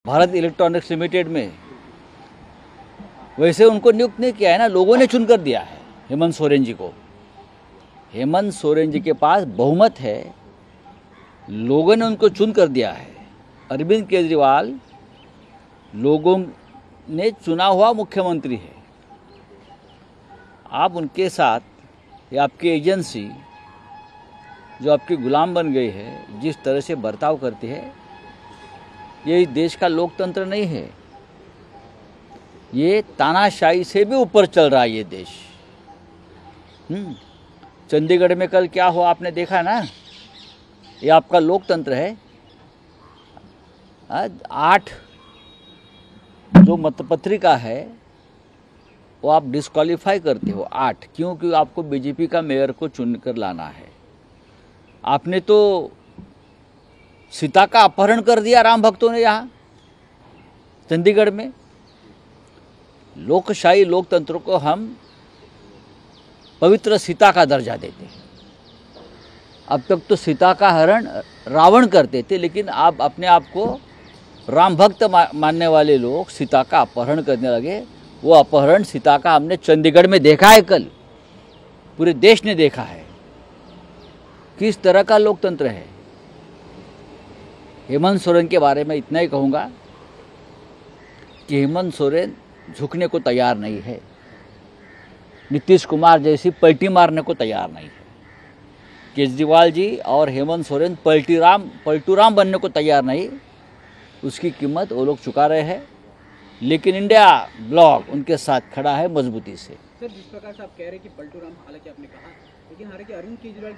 Bharat electronics limited में, वैसे उनको नियुक्त नहीं किया है ना, लोगों ने चुनकर दिया है हेमंत सोरेन जी को। हेमंत सोरेन जी के पास बहुमत है, लोगों ने उनको चुन कर दिया है। अरविंद केजरीवाल लोगों ने चुना हुआ मुख्यमंत्री है। आप उनके साथ, या आपकी एजेंसी जो आपकी गुलाम बन गई है, जिस तरह से बर्ताव करती है, ये देश का लोकतंत्र नहीं है। ये तानाशाही से भी ऊपर चल रहा है ये देश। चंडीगढ़ में कल क्या हुआ आपने देखा ना। ये आपका लोकतंत्र है। 8 जो मतपत्रिका है वो आप डिस्क्वालीफाई करते हो। 8 क्योंकि आपको बीजेपी का मेयर को चुनकर लाना है। आपने तो सीता का अपहरण कर दिया राम भक्तों ने यहाँ चंडीगढ़ में। लोकशाही लोकतंत्र को हम पवित्र सीता का दर्जा देते हैं। अब तक तो सीता का हरण रावण करते थे, लेकिन आप अपने आप को राम भक्त मानने वाले लोग सीता का अपहरण करने लगे। वो अपहरण सीता का हमने चंडीगढ़ में देखा है, कल पूरे देश ने देखा है किस तरह का लोकतंत्र है। हेमंत सोरेन के बारे में इतना ही कहूँगा कि हेमंत सोरेन झुकने को तैयार नहीं है, नीतीश कुमार जैसी पलटी मारने को तैयार नहीं है। केजरीवाल जी और हेमंत सोरेन पलटूराम बनने को तैयार नहीं। उसकी कीमत वो लोग चुका रहे हैं, लेकिन इंडिया ब्लॉक उनके साथ खड़ा है मजबूती से। सर, जिस प्रकार से आप कह रहे हैं कि पलटूराम, हालांकि आपने कहा, लेकिन हालांकि अरविंद केजरीवाल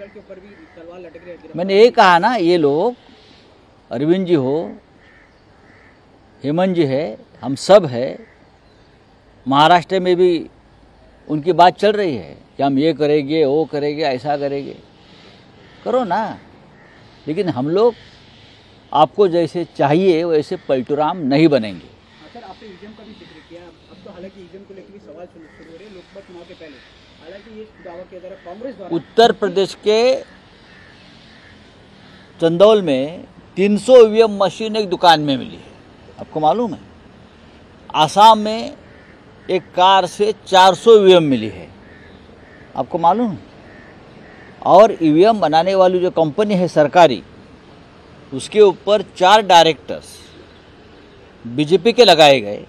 के ऊपर भी तलवार लटक रही है। मैंने ये कहा ना, ये लोग अरविंद जी हो, हेमंत जी है, हम सब है। महाराष्ट्र में भी उनकी बात चल रही है कि हम ये करेंगे, वो करेंगे, ऐसा करेंगे। करो ना, लेकिन हम लोग आपको जैसे चाहिए वैसे पलटूराम नहीं बनेंगे। सर, आपने ईवीएम का भी जिक्र किया। अब तो हालांकि ईवीएम को लेकर भी सवाल शुरू हो रहे हैं लोकसभा चुनाव के पहले। हालांकि ये दावा किया जा रहा है कांग्रेस द्वारा। उत्तर प्रदेश के चंदौल में 300 ईवीएम मशीन एक दुकान में मिली है, आपको मालूम है। आसाम में एक कार से 400 ईवीएम मिली है, आपको मालूम है। और ईवीएम बनाने वाली जो कंपनी है सरकारी, उसके ऊपर 4 डायरेक्टर्स बीजेपी के लगाए गए,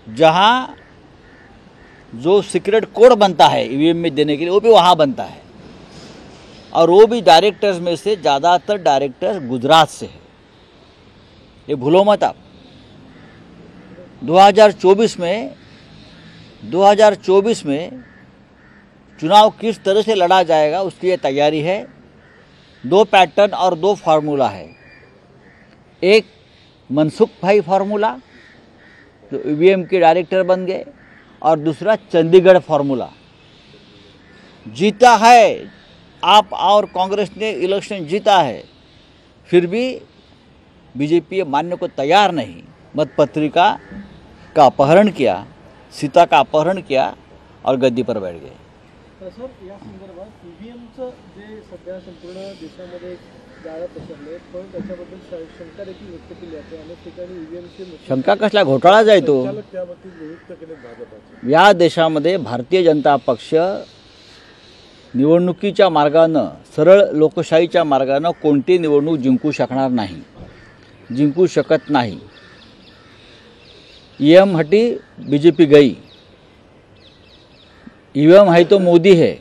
जहां जो सीक्रेट कोड बनता है ईवीएम में देने के लिए, वो भी वहां बनता है। और वो भी डायरेक्टर्स में से ज़्यादातर डायरेक्टर गुजरात से है, ये भूलो मत आप। 2024 में चुनाव किस तरह से लड़ा जाएगा उसकी ये तैयारी है। 2 पैटर्न और 2 फार्मूला है। एक मनसुख भाई फार्मूला जो ईवीएम के डायरेक्टर बन गए, और दूसरा चंडीगढ़ फार्मूला। जीता है आप और कांग्रेस ने इलेक्शन जीता है, फिर भी बीजेपी मानने को तैयार नहीं। मतपत्रिका का अपहरण किया, सीता का अपहरण किया और गद्दी पर बैठ गए। सर, या संदर्भात ईव्हीएमचं जे सध्या संपूर्ण देशामध्ये जाळं पसरले, पण त्याच्याबद्दल शंका देखील व्यक्त केली जाते। अनेक ठिकाणी ईव्हीएमचे शंका कसला घोटाळा जाय तो। त्याबाबतीत नियुक्त केले भाजपाचे। या देशामध्ये भारतीय जनता पक्ष निवडणुकीच्या मार्गानं, सरळ लोकशाहीच्या मार्गानं कोणती निवडणूक जिंकू शकणार नाही, जिंकू शकत नाही। ईवीएम हटी, बीजेपी गई। ईवीएम है तो मोदी है।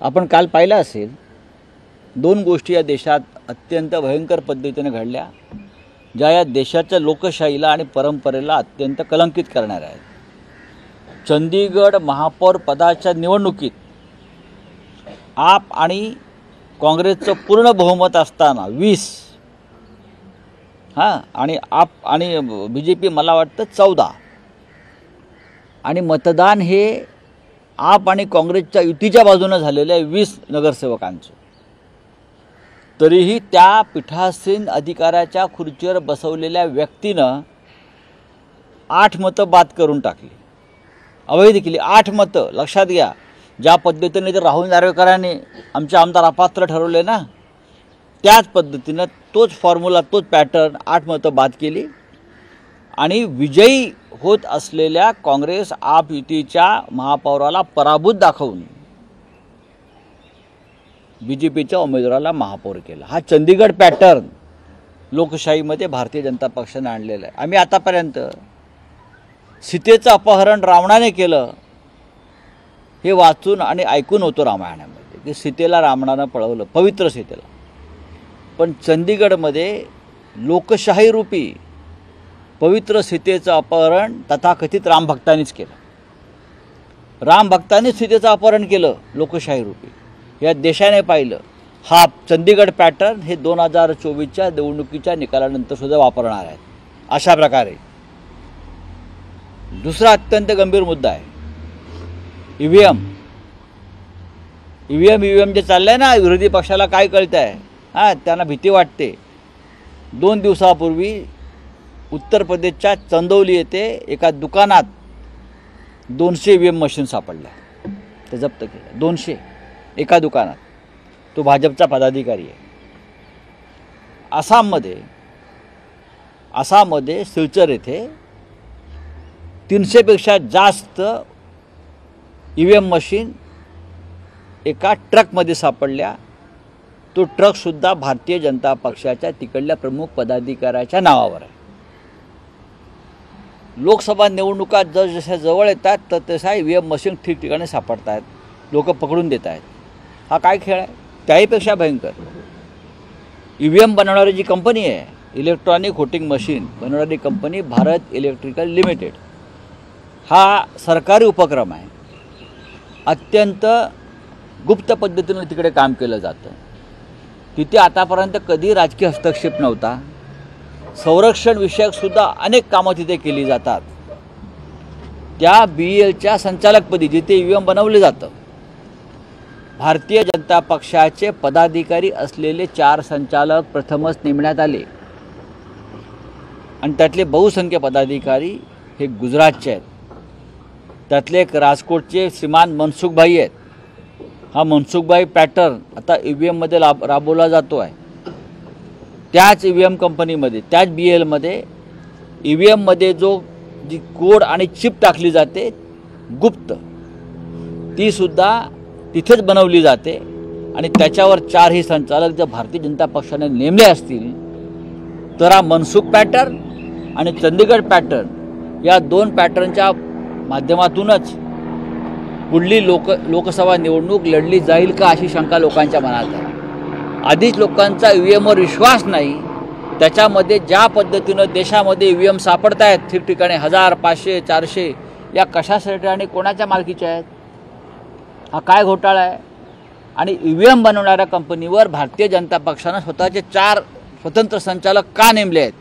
आपण काल पाहिलं असेल, 2 गोष्टी या देशात अत्यंत भयंकर पद्धतीने घडल्या, ज्या या देशाच्या लोकशाहीला आणि परंपरेला अत्यंत कलंकित करणाऱ्या आहेत। चंदीगड महापौर पदाच्या निवडणुकीत आप आणि काँग्रेसचं पूर्ण बहुमत असताना 20 आणि आप आणि बीजेपी मला वाटतं 14, आणि मतदान हे आप आणि काँग्रेसच्या युतीच्या बाजूने झालेले आहे 20 नगरसेवकांचे। तरीही त्या पीठासीन अधिकाऱ्याच्या खुर्चीवर बसवलेल्या व्यक्तीनं 8 मतं बाद करून टाकली, अवैध केली। 8 मतं, लक्षात घ्या। ज्या पद्धतीने जर राहुल नार्वेकरांनी आमचे आमदार अपात्र ठरवले ना, त्याच पद्धतीनं तोच फॉर्म्युला, तोच पॅटर्न, 8 मतं बाद केली आणि विजयी होत असलेल्या काँग्रेस आप युतीच्या महापौराला पराभूत दाखवून BJPच्या उमेदवाराला महापौर केला. हा चंदीगड पॅटर्न लोकशाहीमध्ये भारतीय जनता पक्षाने आणलेला आहे. आम्ही आतापर्यंत सीतेचं अपहरण रावणाने केलं हे वाचून आणि ऐकून होतो रामायणामध्ये, की सीतेला रावणानं पळवलं, पवित्र सीतेला. पण चंदीगडमध्ये लोकशाही रूपी पवित्र सीतेचं अपहरण तथाकथित रामभक्तांनीच केलं. रामभक्तांनीच सीतेचं अपहरण केलं लोकशाही रूपी. या देशाने पाहिलं. हा चंदीगड पॅटर्न हे 2024च्या निवडणुकीच्या निकालानंतर सुद्धा वापरणार आहेत. अशा प्रकारे दुसरा अत्यंत गंभीर मुद्दा आहे ईव्हीएम जे चाललं आहे ना, विरोधी पक्षाला काय कळतं आहे, हां, त्यांना भीती वाटते. 2 दिवसापूर्वी उत्तर प्रदेशच्या चंदौली येथे एका दुकानात 200 ईव्हीएम मशीन सापडल्या, ते जप्त केलं. 200 एका दुकानात. तो भाजपचा पदाधिकारी आहे. आसाममध्ये सिलचर येथे 300पेक्षा जास्त ईव्हीएम मशीन एका ट्रकमध्ये सापडल्या. तो ट्रकसुद्धा भारतीय जनता पक्षाच्या तिकडल्या प्रमुख पदाधिकाऱ्याच्या नावावर आहे. लोकसभा निवडणुका जशा जवळ येतात तर तसा ईव्हीएम मशीन ठिकठिकाणी सापडत आहेत, लोक पकडून देत आहेत. हा काय खेळ आहे? त्याहीपेक्षा भयंकर ईव्हीएम बनवणारी जी कंपनी आहे, इलेक्ट्रॉनिक व्होटिंग मशीन बनवणारी कंपनी भारत इलेक्ट्रिकल लिमिटेड, हा सरकारी उपक्रम आहे. अत्यंत गुप्त पद्धतीने तिकडे काम केलं जातं. तिथे आतापर्यंत कधी राजकीय हस्तक्षेप नव्हता. संरक्षण विषयकसुद्धा अनेक कामं तिथे केली जातात. त्या BELच्या संचालकपदी जिथे ईव्हीएम बनवले जातं, भारतीय जनता पक्षाचे पदाधिकारी असलेले 4 संचालक प्रथमच नेमण्यात आले आणि त्यातले बहुसंख्य पदाधिकारी हे गुजरातचे आहेत. त्यातले एक राजकोटचे श्रीमान मनसुखभाई आहेत. हा मनसुखभाई पॅटर्न आता ईव्हीएममध्ये राबवला जातो आहे. त्याच ईव्हीएम कंपनीमध्ये, त्याच BELमध्ये ईव्हीएममध्ये जी कोड आणि चिप टाकली जाते गुप्त, तीसुद्धा तिथेच बनवली जाते आणि त्याच्यावर 4ही संचालक जर भारतीय जनता पक्षाने नेमले असतील तर हा मनसुख पॅटर्न आणि चंदीगड पॅटर्न या 2 पॅटर्नच्या माध्यमातूनच पुढली लोकसभा निवडणूक लढली जाईल का अशी शंका लोकांच्या मनात आहे. आधीच लोकांचा ईव्हीएमवर विश्वास नाही. त्याच्यामध्ये ज्या पद्धतीनं देशामध्ये ईव्हीएम सापडत आहेत ठिकठिकाणी 1000, 500, 400, या कशासाठी आणि कोणाच्या मालकीच्या आहेत? हा काय घोटाळा आहे? आणि ईव्हीएम बनवणाऱ्या कंपनीवर भारतीय जनता पक्षानं स्वतःचे 4 स्वतंत्र संचालक का नेमले आहेत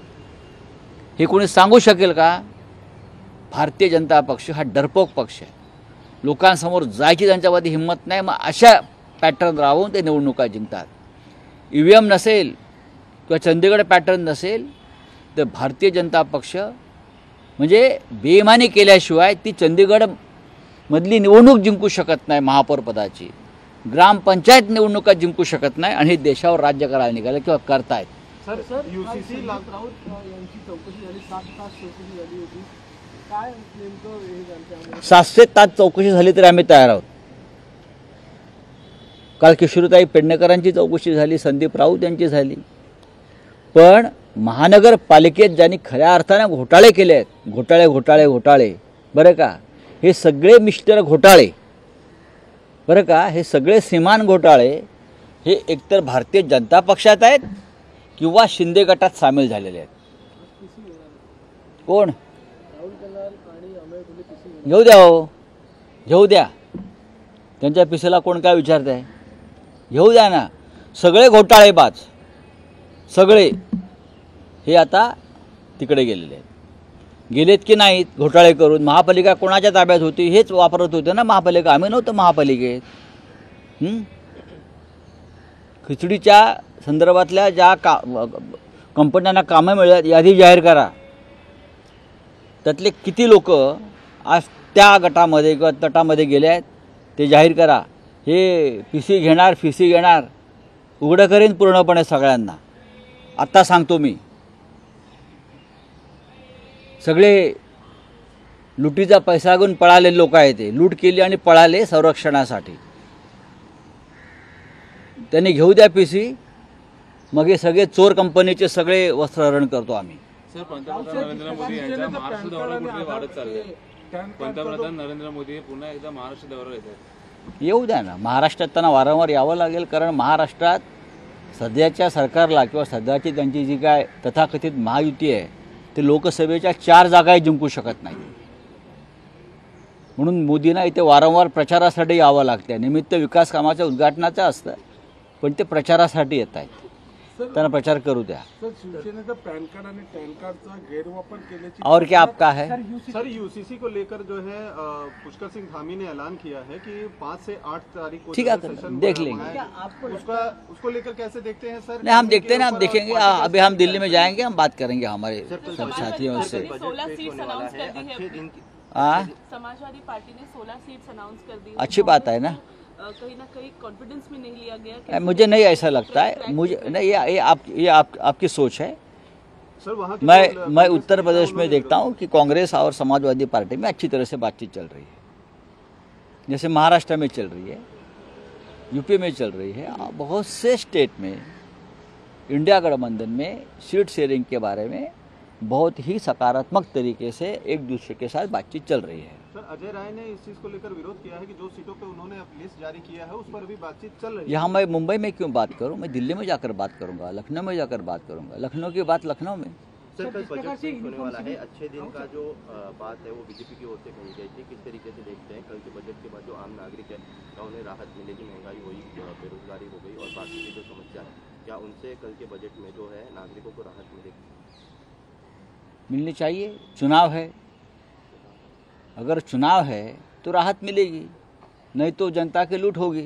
हे कोणी सांगू शकेल का? भारतीय जनता पक्ष हा डरपोक पक्ष आहे. लोकांसमोर जायची त्यांच्यामध्ये हिंमत नाही. मग अशा पॅटर्न राहून ते निवडणुका जिंकतात. ईव्हीएम नसेल किंवा चंदीगड पॅटर्न नसेल तर भारतीय जनता पक्ष म्हणजे बेईमानी केल्याशिवाय ती चंदीगडमधली निवडणूक जिंकू शकत नाही. महापौरपदाची, ग्रामपंचायत निवडणुका जिंकू शकत नाही आणि हे देशावर राज्य करायला निघाले किंवा करतायत. सर UCC राऊत यांची चौकशी झाली, 7 तास चौकशी झाली होती. काय नेमकं हे त्यांच्यामध्ये? 700 तास चौकशी झाली तरी आम्ही तयार आहोत. काल किशोरीताई पेडणेकरांची चौकशी झाली, संदीप राऊत यांची झाली. पण महानगरपालिकेत ज्यांनी खऱ्या अर्थाने घोटाळे केले आहेत, घोटाळे बरं का, हे सगळे मिस्टर घोटाळे बरं का, हे सगळे श्रीमान घोटाळे हे एकतर भारतीय जनता पक्षात आहेत किंवा शिंदे गटात सामील झालेले आहेत. कोण? घेऊ द्या हो, घेऊ द्या. त्यांच्या पिसेला कोण काय विचारत आहे? घेऊ द्या ना. सगळे घोटाळेबाज सगळे हे आता तिकडे गेलेले आहेत. गेलेत की नाहीत घोटाळे करून? महापालिका कोणाच्या ताब्यात होती हेच वापरत होते ना महापालिका. आम्ही नव्हतं महापालिकेत. खिचडीच्या संदर्भातल्या ज्या कंपन्यांना कामं मिळत यादी जाहीर करा. त्यातले किती लोक आज त्या गटामध्ये किंवा तटामध्ये गेले आहेत ते जाहीर करा. हे फिसी घेणार उघडं करेन पूर्णपणे सगळ्यांना. आत्ता सांगतो मी, सगळे लुटीचा पैसा घेऊन पळाले लोक आहेत, ते लूट केली आणि पळाले संरक्षणासाठी. त्यांनी घेऊ द्या पीसी, मग हे सगळे चोर कंपनीचे सगळे वस्त्रहरण करतो आम्ही. सर, पंतप्रधान नरेंद्र मोदी यांच्या महाराष्ट्र दौरा कुठे वाढत चाललाय? पंतप्रधान नरेंद्र मोदी पुन्हा एकदा महाराष्ट्र दौऱ्यावर येत आहेत. येऊ द्या ना, महाराष्ट्रात त्यांना वारंवार यावं लागेल, कारण महाराष्ट्रात सध्याच्या सरकारला किंवा सध्याची त्यांची जी काय तथाकथित महायुती आहे ते लोकसभेच्या 4 जागाही जिंकू शकत नाही. म्हणून मोदींना इथे वारंवार प्रचारासाठी यावं लागतं. निमित्त विकास कामाच्या उद्घाटनाचं असतं, पण ते प्रचारासाठी येत आहेत. त्यांना प्रचार करू द्या. सर, शिवसेनेचा पॅन कार्ड आणि पॅन कार्डचा गैरवापर केल्याची और क्या आपका है? सर, यूसीसी को लेकर जो है पुष्कर सिंह धामी ने ऐलान किया है कि 5 से 8 तारीख को ठीक है, जो सेशन देख बुलाया लेंगे. है, उसको लेकर कैसे देखते हैं सर? नहीं, हम देखते हैं ना, हम देखेंगे. अभी हम दिल्ली में जाएंगे, हम बात करेंगे हमारे सब साथियों से. 16 सीट्स अनाउंस कर दी है. हाँ, समाजवादी पार्टी ने 16 सीट्स अनाउंस कर दी है. अच्छी बात है ना. कहीं ना कहीं कॉन्फिडेंस में नहीं लिया गया. मुझे नहीं ऐसा लगता है. मुझे नहीं, ये आपकी सोच है. सर, वहाँ के मैं उत्तर प्रदेश में देखता हूँ कि कांग्रेस और समाजवादी पार्टी में अच्छी तरह से बातचीत चल रही है, जैसे महाराष्ट्र में चल रही है, यूपी में चल रही है. बहुत से स्टेट में इंडिया गठबंधन में सीट शेयरिंग के बारे में बहुत ही सकारात्मक तरीके से एक दूसरे के साथ बातचीत चल रही है. सर, अजय राय ने इस चीज को लेकर विरोध किया है कि जो सीटों पे उन्होंने अब लिस्ट जारी किया है उस पर भी बातचीत चल रही है. यहाँ मैं मुंबई में क्यों बात करूँ? मैं दिल्ली में जाकर बात करूँगा, लखनऊ में जाकर बात करूँगा. लखनऊ की बात लखनऊ में. सर, कल बजट पेश होने वाला है. अच्छे दिन का जो बात है वो बीजेपी की ओर से कही गई थी. किस तरीके से देखते हैं कल के बजट के बाद जो आम नागरिक है क्या उन्हें राहत मिलेगी? महंगाई हुई, बेरोजगारी हो गई और बाकी की जो समस्या है, क्या उनसे कल के बजट में जो है नागरिकों को राहत मिलेगी? मिलनी चाहिए. चुनाव है, अगर चुनाव है तो राहत मिलेगी, नहीं तो जनता की लूट होगी.